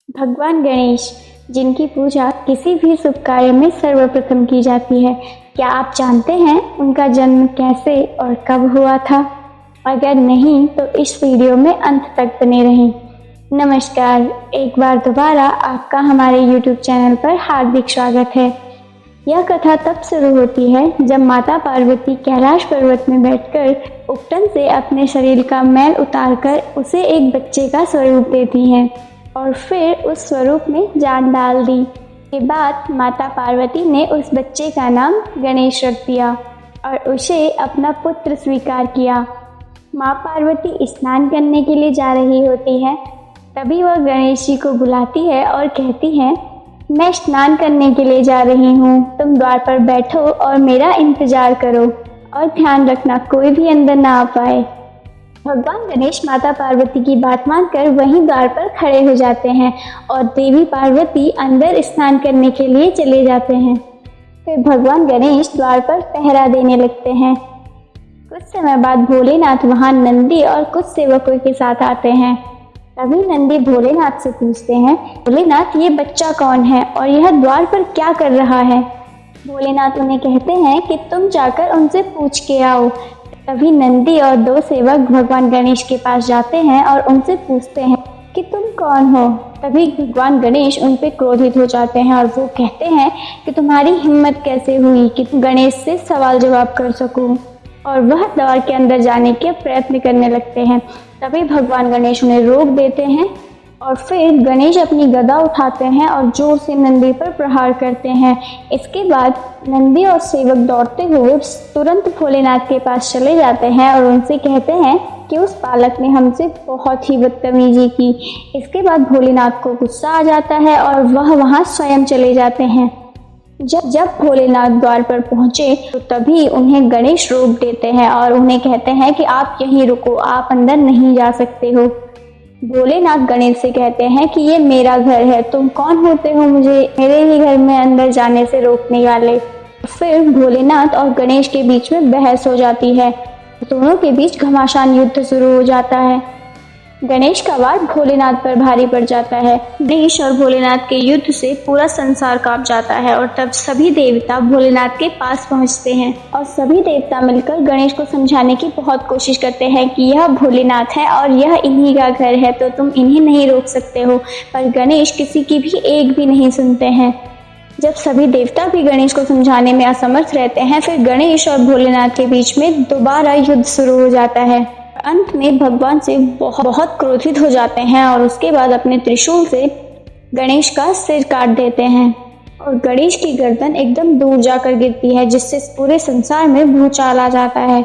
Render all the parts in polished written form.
भगवान गणेश, जिनकी पूजा किसी भी शुभ कार्य में सर्वप्रथम की जाती है, क्या आप जानते हैं उनका जन्म कैसे और कब हुआ था? अगर नहीं तो इस वीडियो में अंत तक बने रहें। नमस्कार, एक बार दोबारा आपका हमारे YouTube चैनल पर हार्दिक स्वागत है। यह कथा तब शुरू होती है जब माता पार्वती कैलाश पर्वत में बैठकर उपटन से अपने शरीर का मैल उतारकर उसे एक बच्चे का स्वरूप देती हैं और फिर उस स्वरूप में जान डाल दी। के बाद माता पार्वती ने उस बच्चे का नाम गणेश रख दिया और उसे अपना पुत्र स्वीकार किया। माँ पार्वती स्नान करने के लिए जा रही होती है, तभी वह गणेश जी को बुलाती है और कहती है, मैं स्नान करने के लिए जा रही हूँ, तुम द्वार पर बैठो और मेरा इंतजार करो और ध्यान रखना कोई भी अंदर ना आ पाए। भगवान गणेश माता पार्वती की बात मानकर वहीं द्वार पर खड़े हो जाते हैं और देवी पार्वती अंदर स्नान करने के लिए चले जाते हैं। फिर भगवान गणेश द्वार पर पहरा देने लगते हैं। कुछ समय बाद भोलेनाथ वहां नंदी और कुछ सेवकों के साथ आते हैं। तभी नंदी भोलेनाथ से पूछते हैं, भोलेनाथ, ये बच्चा कौन है और यह द्वार पर क्या कर रहा है? भोलेनाथ उन्हें कहते हैं कि तुम जाकर उनसे पूछ के आओ। तभी नंदी और दो सेवक भगवान गणेश के पास जाते हैं और उनसे पूछते हैं कि तुम कौन हो? तभी भगवान गणेश उन पर क्रोधित हो जाते हैं और वो कहते हैं कि तुम्हारी हिम्मत कैसे हुई कि तुम गणेश से सवाल जवाब कर सको, और वह द्वार के अंदर जाने के प्रयत्न करने लगते हैं। तभी भगवान गणेश उन्हें रोक देते हैं और फिर गणेश अपनी गदा उठाते हैं और जोर से नंदी पर प्रहार करते हैं। इसके बाद नंदी और सेवक दौड़ते हुए तुरंत भोलेनाथ के पास चले जाते हैं और उनसे कहते हैं कि उस बालक ने हमसे बहुत ही बदतमीजी की। इसके बाद भोलेनाथ को गुस्सा आ जाता है और वह वहां स्वयं चले जाते हैं। जब भोलेनाथ द्वार पर पहुंचे तो तभी उन्हें गणेश रोक देते हैं और उन्हें कहते हैं कि आप यहीं रुको, आप अंदर नहीं जा सकते हो। भोलेनाथ गणेश से कहते हैं कि ये मेरा घर है, तुम कौन होते हो मुझे मेरे ही घर में अंदर जाने से रोकने वाले? फिर भोलेनाथ और गणेश के बीच में बहस हो जाती है। दोनों के बीच घमासान युद्ध शुरू हो जाता है। गणेश का वार भोलेनाथ पर भारी पड़ जाता है। गणेश और भोलेनाथ के युद्ध से पूरा संसार कांप जाता है और तब सभी देवता भोलेनाथ के पास पहुंचते हैं और सभी देवता मिलकर गणेश को समझाने की बहुत कोशिश करते हैं कि यह भोलेनाथ है और यह इन्हीं का घर है, तो तुम इन्हें नहीं रोक सकते हो। पर गणेश किसी की भी एक भी नहीं सुनते हैं। जब सभी देवता भी गणेश को समझाने में असमर्थ रहते हैं, फिर गणेश और भोलेनाथ के बीच में दोबारा युद्ध शुरू हो जाता है। अंत में भगवान से बहुत क्रोधित हो जाते हैं और उसके बाद अपने त्रिशूल से गणेश का सिर काट देते हैं और गणेश की गर्दन एकदम दूर जाकर गिरती है, जिससे पूरे संसार में भूचाल आ जाता है।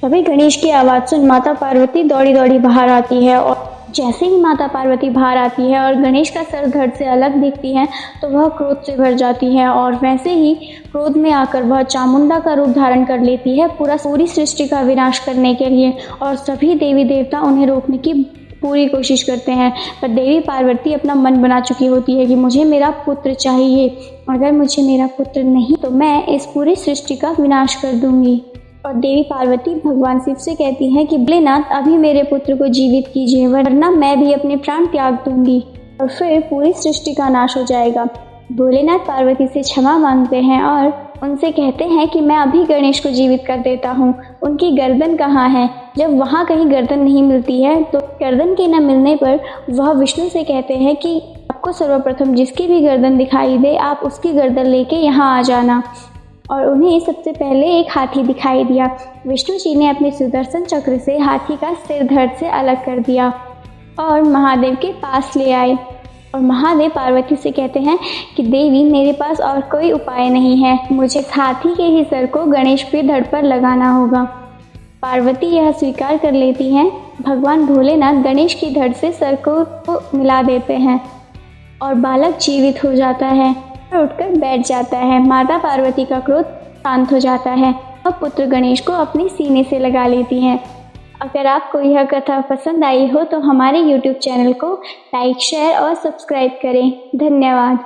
तभी गणेश की आवाज़ सुन माता पार्वती दौड़ी दौड़ी बाहर आती है और जैसे ही माता पार्वती बाहर आती है और गणेश का सर धड़ से अलग दिखती है तो वह क्रोध से भर जाती है और वैसे ही क्रोध में आकर वह चामुंडा का रूप धारण कर लेती है पूरी सृष्टि का विनाश करने के लिए। और सभी देवी देवता उन्हें रोकने की पूरी कोशिश करते हैं, पर देवी पार्वती अपना मन बना चुकी होती है कि मुझे मेरा पुत्र चाहिए, अगर मुझे मेरा पुत्र नहीं तो मैं इस पूरी सृष्टि का विनाश कर दूंगी। और देवी पार्वती भगवान शिव से कहती है कि भोलेनाथ, अभी मेरे पुत्र को जीवित कीजिए, वरना मैं भी अपने प्राण त्याग दूंगी और फिर पूरी सृष्टि का नाश हो जाएगा। भोलेनाथ पार्वती से क्षमा मांगते हैं और उनसे कहते हैं कि मैं अभी गणेश को जीवित कर देता हूँ, उनकी गर्दन कहाँ है? जब वहाँ कहीं गर्दन नहीं मिलती है तो गर्दन के न मिलने पर वह विष्णु से कहते हैं कि आपको सर्वप्रथम जिसकी भी गर्दन दिखाई दे, आप उसकी गर्दन लेके यहाँ आ जाना। और उन्हें सबसे पहले एक हाथी दिखाई दिया। विष्णु जी ने अपने सुदर्शन चक्र से हाथी का सिर धड़ से अलग कर दिया और महादेव के पास ले आए। और महादेव पार्वती से कहते हैं कि देवी, मेरे पास और कोई उपाय नहीं है, मुझे इस हाथी के ही सर को गणेश के धड़ पर लगाना होगा। पार्वती यह स्वीकार कर लेती हैं। भगवान भोलेनाथ गणेश की धड़ से सर को मिला देते हैं और बालक जीवित हो जाता है, उठकर बैठ जाता है। माता पार्वती का क्रोध शांत हो जाता है और पुत्र गणेश को अपने सीने से लगा लेती हैं। अगर आपको यह कथा पसंद आई हो तो हमारे YouTube चैनल को लाइक, शेयर और सब्सक्राइब करें। धन्यवाद।